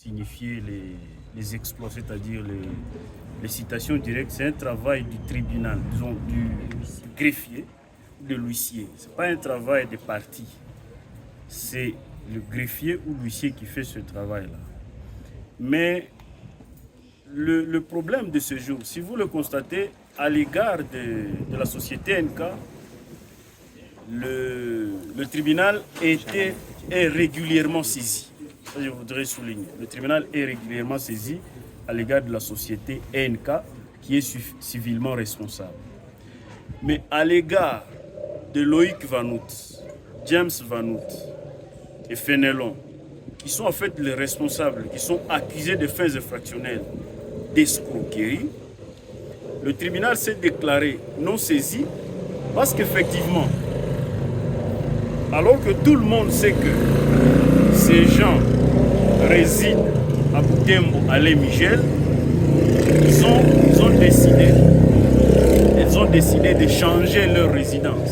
signifier les exploits, c'est-à-dire les citations directes. C'est un travail du tribunal, disons du greffier, de l'huissier. Ce n'est pas un travail des parties. C'est le greffier ou l'huissier qui fait ce travail-là. Mais le problème de ce jour, si vous le constatez, à l'égard de la société NK, le tribunal est régulièrement saisi. Ça, je voudrais souligner. Le tribunal est régulièrement saisi à l'égard de la société NK qui est civilement responsable. Mais à l'égard de Loïc Vanout, James Vanout et Fenelon, qui sont en fait les responsables, qui sont accusés de faits infractionnels d'escroquerie, le tribunal s'est déclaré non saisi parce qu'effectivement, alors que tout le monde sait que ces gens résident à Butembo, à Michel, ils ont décidé de changer leur résidence.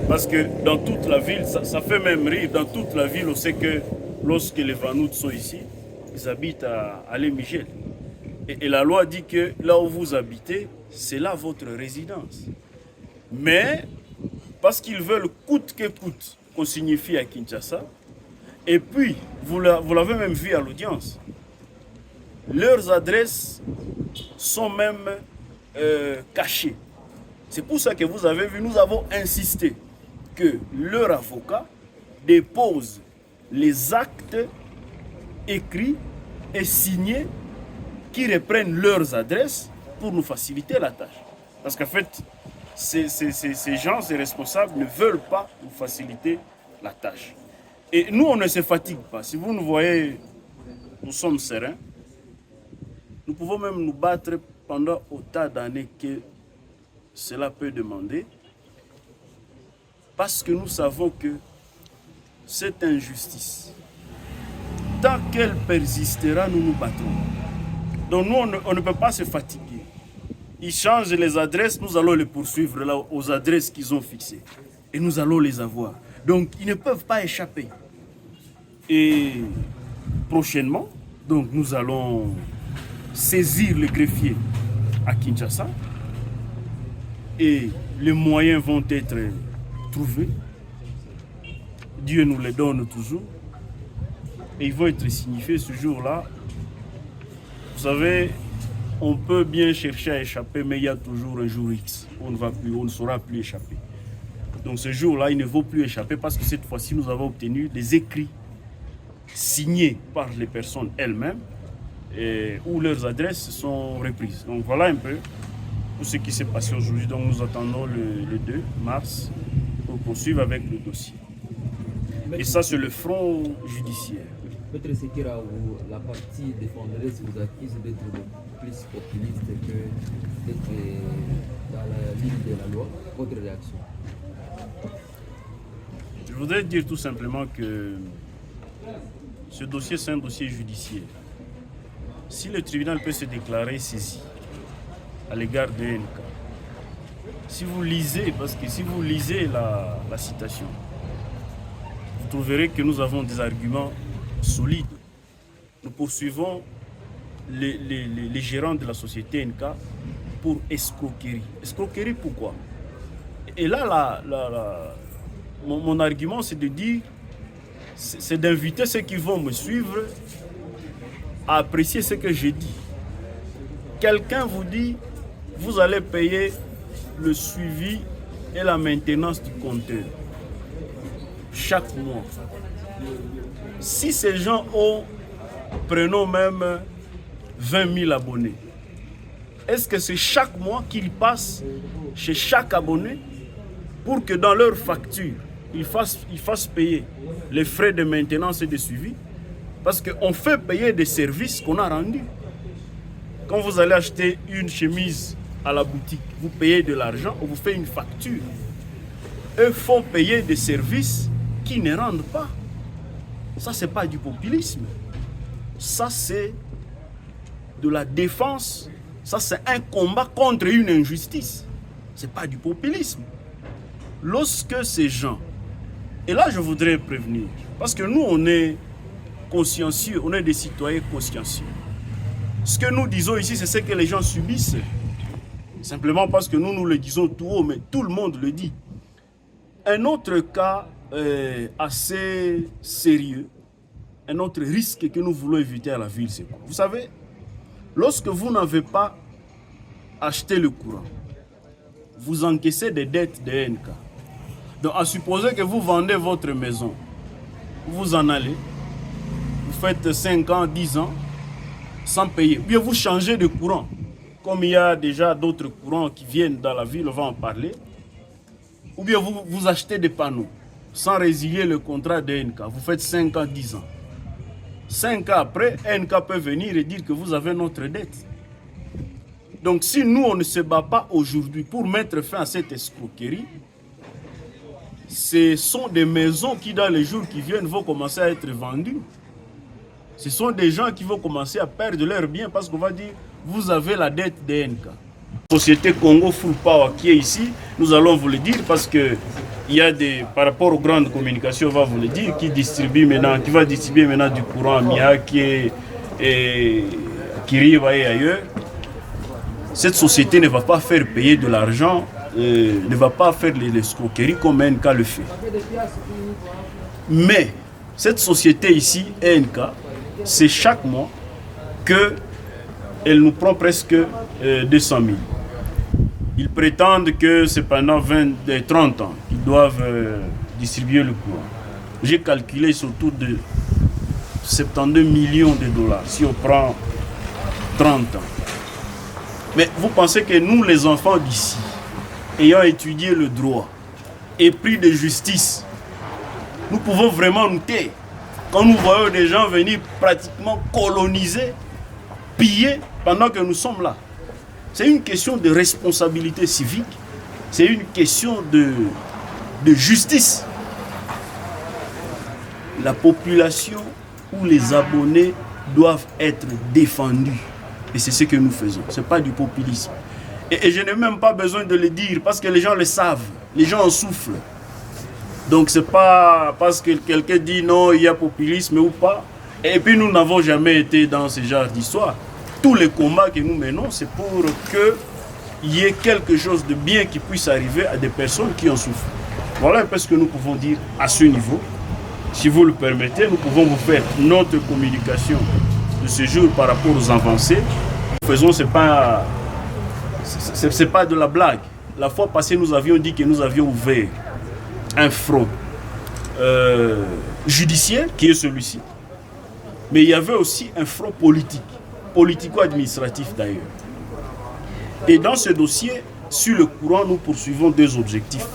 Parce que dans toute la ville, ça fait même rire, dans toute la ville, on sait que lorsque les Vanout sont ici, ils habitent à Michel. Et la loi dit que là où vous habitez, c'est là votre résidence. Mais, parce qu'ils veulent coûte que coûte qu'on signifie à Kinshasa, et puis, vous l'avez même vu à l'audience, leurs adresses sont même cachées. C'est pour ça que vous avez vu, nous avons insisté que leur avocat dépose les actes écrits et signés qui reprennent leurs adresses pour nous faciliter la tâche. Parce qu'en fait, ces gens, ces responsables ne veulent pas nous faciliter la tâche. Et nous, on ne se fatigue pas. Si vous nous voyez, nous sommes sereins. Nous pouvons même nous battre pendant autant d'années que cela peut demander. Parce que nous savons que cette injustice, tant qu'elle persistera, nous nous battrons. Donc nous, on ne peut pas se fatiguer. Ils changent les adresses, nous allons les poursuivre là, aux adresses qu'ils ont fixées. Et nous allons les avoir. Donc ils ne peuvent pas échapper. Et prochainement, donc nous allons saisir le greffier à Kinshasa. Et les moyens vont être trouvés. Dieu nous les donne toujours. Et ils vont être signifiés ce jour-là. Vous savez, on peut bien chercher à échapper, mais il y a toujours un jour X. On ne saura plus échapper. Donc ce jour-là, il ne vaut plus échapper parce que cette fois-ci, nous avons obtenu des écrits signés par les personnes elles-mêmes où leurs adresses sont reprises. Donc voilà un peu tout ce qui s'est passé aujourd'hui. Donc nous attendons le 2 mars pour poursuivre avec le dossier. Et ça, c'est le front judiciaire. Maître Sekira, la partie défenderesse vous accuse d'être plus populiste que d'être dans la ligne de la loi. Votre réaction? Je voudrais dire tout simplement que ce dossier, c'est un dossier judiciaire. Si le tribunal peut se déclarer saisi à l'égard de NK, si vous lisez, parce que si vous lisez la citation, vous trouverez que nous avons des arguments solides. Nous poursuivons les gérants de la société NK pour escroquerie. Escroquerie pourquoi? Et là, mon argument, c'est de dire, c'est d'inviter ceux qui vont me suivre à apprécier ce que j'ai dit. Quelqu'un vous dit, vous allez payer le suivi et la maintenance du compteur chaque mois. Si ces gens ont, prenons même 20 000 abonnés, est-ce que c'est chaque mois qu'ils passent chez chaque abonné pour que dans leur facture, ils fassent payer les frais de maintenance et de suivi? Parce qu'on fait payer des services qu'on a rendus. Quand vous allez acheter une chemise à la boutique, vous payez de l'argent, on vous fait une facture. Eux font payer des services qui ne rendent pas. Ça, ce n'est pas du populisme. Ça, c'est de la défense. Ça, c'est un combat contre une injustice. Ce n'est pas du populisme. Lorsque ces gens... Et là, je voudrais prévenir. Parce que nous, on est consciencieux, on est des citoyens consciencieux. Ce que nous disons ici, c'est ce que les gens subissent. Simplement parce que nous le disons tout haut, mais tout le monde le dit. Un autre cas assez sérieux, un autre risque que nous voulons éviter à la ville, c'est quoi? Vous savez, lorsque vous n'avez pas acheté le courant, vous encaissez des dettes de NK. Donc, à supposer que vous vendez votre maison, vous en allez, vous faites 5 ans, 10 ans, sans payer. Ou bien vous changez de courant. Comme il y a déjà d'autres courants qui viennent dans la ville, on va en parler. Ou bien vous achetez des panneaux, sans résilier le contrat de NK. Vous faites 5 ans, 10 ans. 5 ans après, NK peut venir et dire que vous avez notre dette. Donc si nous, on ne se bat pas aujourd'hui pour mettre fin à cette escroquerie, ce sont des maisons qui, dans les jours qui viennent, vont commencer à être vendues. Ce sont des gens qui vont commencer à perdre leurs biens parce qu'on va dire, vous avez la dette de NK. Société Congo Full Power qui est ici, nous allons vous le dire parce que il y a des, par rapport aux grandes communications, on va vous le dire, qui va distribuer maintenant du courant à Miyake et Kiriba et ailleurs. Cette société ne va pas faire payer de l'argent, ne va pas faire l'escroquerie comme NK le fait. Mais cette société ici, NK, c'est chaque mois qu'elle nous prend presque 200 000. Ils prétendent que c'est pendant 30 ans qu'ils doivent distribuer le courant. J'ai calculé autour de 72 millions de dollars si on prend 30 ans. Mais vous pensez que nous, les enfants d'ici, ayant étudié le droit et pris de justice, nous pouvons vraiment nous taire quand nous voyons des gens venir pratiquement coloniser, piller pendant que nous sommes là? C'est une question de responsabilité civique, c'est une question de justice. La population ou les abonnés doivent être défendus. Et c'est ce que nous faisons. Ce n'est pas du populisme. Et je n'ai même pas besoin de le dire parce que les gens le savent. Les gens en souffrent. Donc ce n'est pas parce que quelqu'un dit non, il y a populisme ou pas. Et puis nous n'avons jamais été dans ce genre d'histoire. Tous les combats que nous menons, c'est pour qu'il y ait quelque chose de bien qui puisse arriver à des personnes qui en souffrent. Voilà un peu ce que nous pouvons dire à ce niveau. Si vous le permettez, nous pouvons vous faire notre communication de ce jour par rapport aux avancées. Nous faisons, c'est pas de la blague. La fois passée, nous avions dit que nous avions ouvert un front judiciaire, qui est celui-ci. Mais il y avait aussi un front politique, politico-administratif d'ailleurs. Et dans ce dossier, sur le courant, nous poursuivons deux objectifs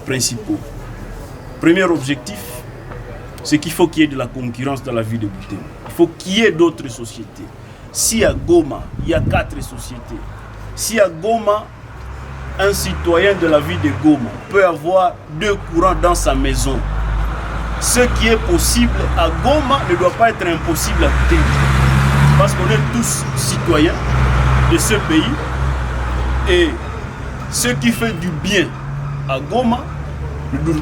principaux. Premier objectif, c'est qu'il faut qu'il y ait de la concurrence dans la ville de Butembo. Il faut qu'il y ait d'autres sociétés. Si à Goma, il y a 4 sociétés. Si à Goma, un citoyen de la ville de Goma peut avoir 2 courants dans sa maison, ce qui est possible à Goma ne doit pas être impossible à Butembo. Parce qu'on est tous citoyens de ce pays. Et ce qui fait du bien à Goma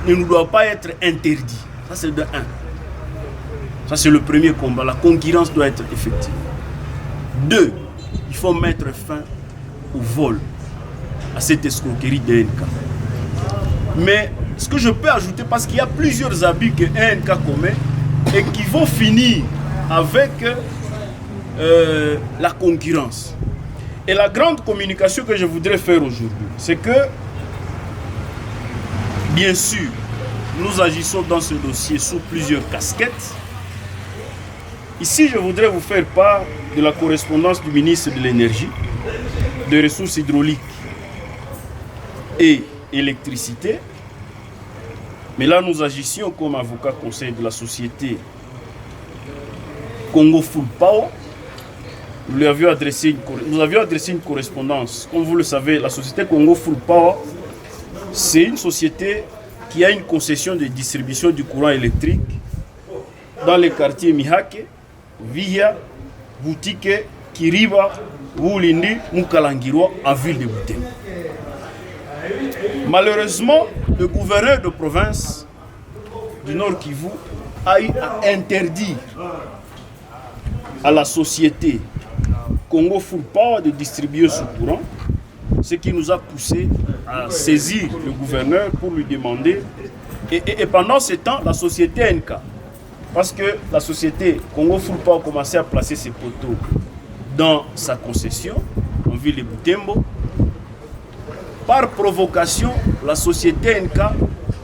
ne nous doit pas être interdit. Ça, c'est de 1. Ça, c'est le premier combat. La concurrence doit être effective. 2, il faut mettre fin au vol, à cette escroquerie de NK. Mais ce que je peux ajouter, parce qu'il y a plusieurs abus que NK commet et qui vont finir avec la concurrence. Et la grande communication que je voudrais faire aujourd'hui, c'est que, bien sûr, nous agissons dans ce dossier sous plusieurs casquettes. Ici, je voudrais vous faire part de la correspondance du ministre de l'Énergie, des Ressources hydrauliques et électricité. Mais là, nous agissions comme avocat conseil de la société Congo Full Power. Nous avions adressé une correspondance. Comme vous le savez, la société Congo Full Power, c'est une société qui a une concession de distribution du courant électrique dans les quartiers Mihake, Via, Boutike, Kiriba, Wulindi, Mukalangirwa, en ville de Butembo. Malheureusement, le gouverneur de province du Nord Kivu a eu à interdire à la société Congo Full Power de distribuer ce courant, ce qui nous a poussé à saisir le gouverneur pour lui demander. Et pendant ce temps, la société NK, parce que la société Congo Full Power a commencé à placer ses poteaux dans sa concession, en ville de Butembo, par provocation, la société NK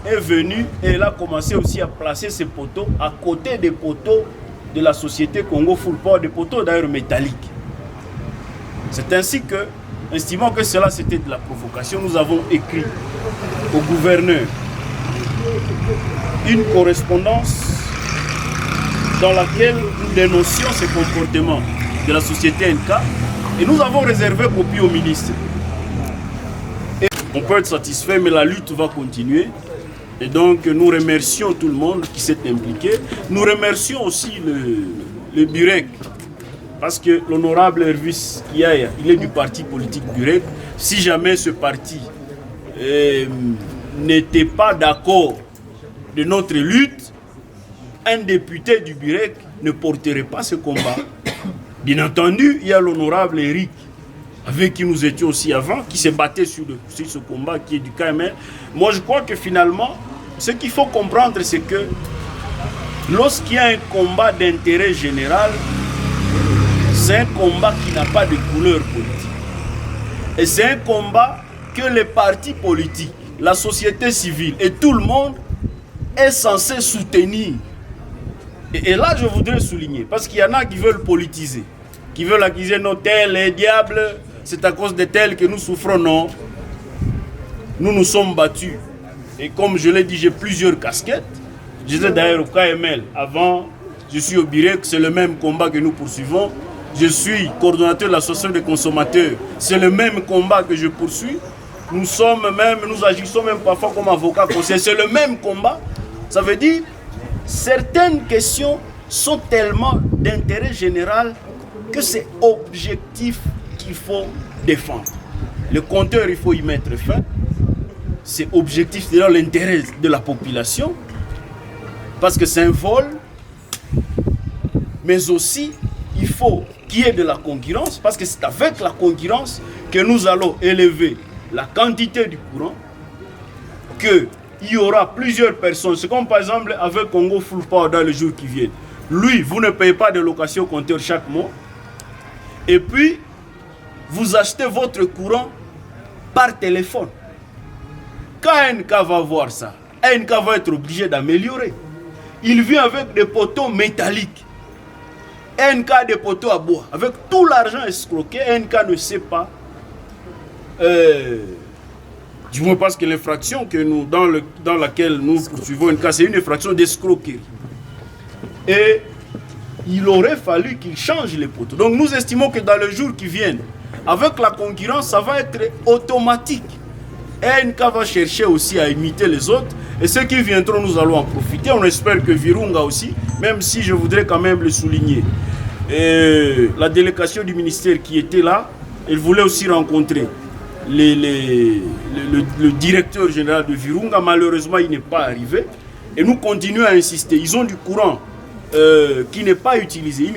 est venue et elle a commencé aussi à placer ses poteaux à côté des poteaux de la société Congo Full Power, des poteaux d'ailleurs métalliques. C'est ainsi que, estimant que cela c'était de la provocation, nous avons écrit au gouverneur une correspondance dans laquelle nous dénoncions ces comportements de la société NK et nous avons réservé copie au ministre. Et on peut être satisfait, mais la lutte va continuer. Et donc nous remercions tout le monde qui s'est impliqué. Nous remercions aussi le Burek, parce que l'honorable Hervis Kiaya, il est du parti politique Burek. Si jamais ce parti n'était pas d'accord de notre lutte, un député du Burek ne porterait pas ce combat. Bien entendu, il y a l'honorable Eric, avec qui nous étions aussi avant, qui s'est battu sur ce combat qui est du KML. Moi, je crois que finalement, ce qu'il faut comprendre, c'est que lorsqu'il y a un combat d'intérêt général, c'est un combat qui n'a pas de couleur politique. Et c'est un combat que les partis politiques, la société civile et tout le monde est censé soutenir. Et là, je voudrais souligner, parce qu'il y en a qui veulent politiser, qui veulent accuser nos tels et diables, c'est à cause de tels que nous souffrons. Non. Nous nous sommes battus. Et comme je l'ai dit, j'ai plusieurs casquettes. Je disais d'ailleurs au KML, avant, je suis au Birek, c'est le même combat que nous poursuivons. Je suis coordonnateur de l'association des consommateurs, c'est le même combat que je poursuis. Nous agissons même parfois comme avocats conseillers, c'est le même combat. Ça veut dire, certaines questions sont tellement d'intérêt général que c'est objectif qu'il faut défendre. Le compteur, il faut y mettre fin. C'est objectif, c'est dans l'intérêt de la population, parce que c'est un vol, mais aussi il faut qu'il y ait de la concurrence, parce que c'est avec la concurrence que nous allons élever la quantité du courant, qu'il y aura plusieurs personnes. C'est comme par exemple avec Congo Full Power dans les jours qui viennent. Lui, vous ne payez pas de location compteur chaque mois, et puis vous achetez votre courant par téléphone. Quand NK va voir ça, NK va être obligé d'améliorer. Il vient avec des poteaux métalliques. NK a des poteaux à bois. Avec tout l'argent escroqué, NK ne sait pas. Du moins parce que l'infraction que nous, dans laquelle nous poursuivons NK, c'est une infraction d'escroquerie. Et il aurait fallu qu'il change les poteaux. Donc nous estimons que dans les jours qui viennent, avec la concurrence, ça va être automatique. Et NK va chercher aussi à imiter les autres. Et ceux qui viendront, nous allons en profiter. On espère que Virunga aussi, même si je voudrais quand même le souligner. Et la délégation du ministère qui était là, elle voulait aussi rencontrer le directeur général de Virunga. Malheureusement, il n'est pas arrivé. Et nous continuons à insister. Ils ont du courant qui n'est pas utilisé.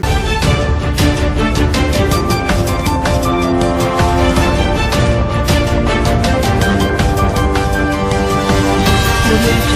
Thank you.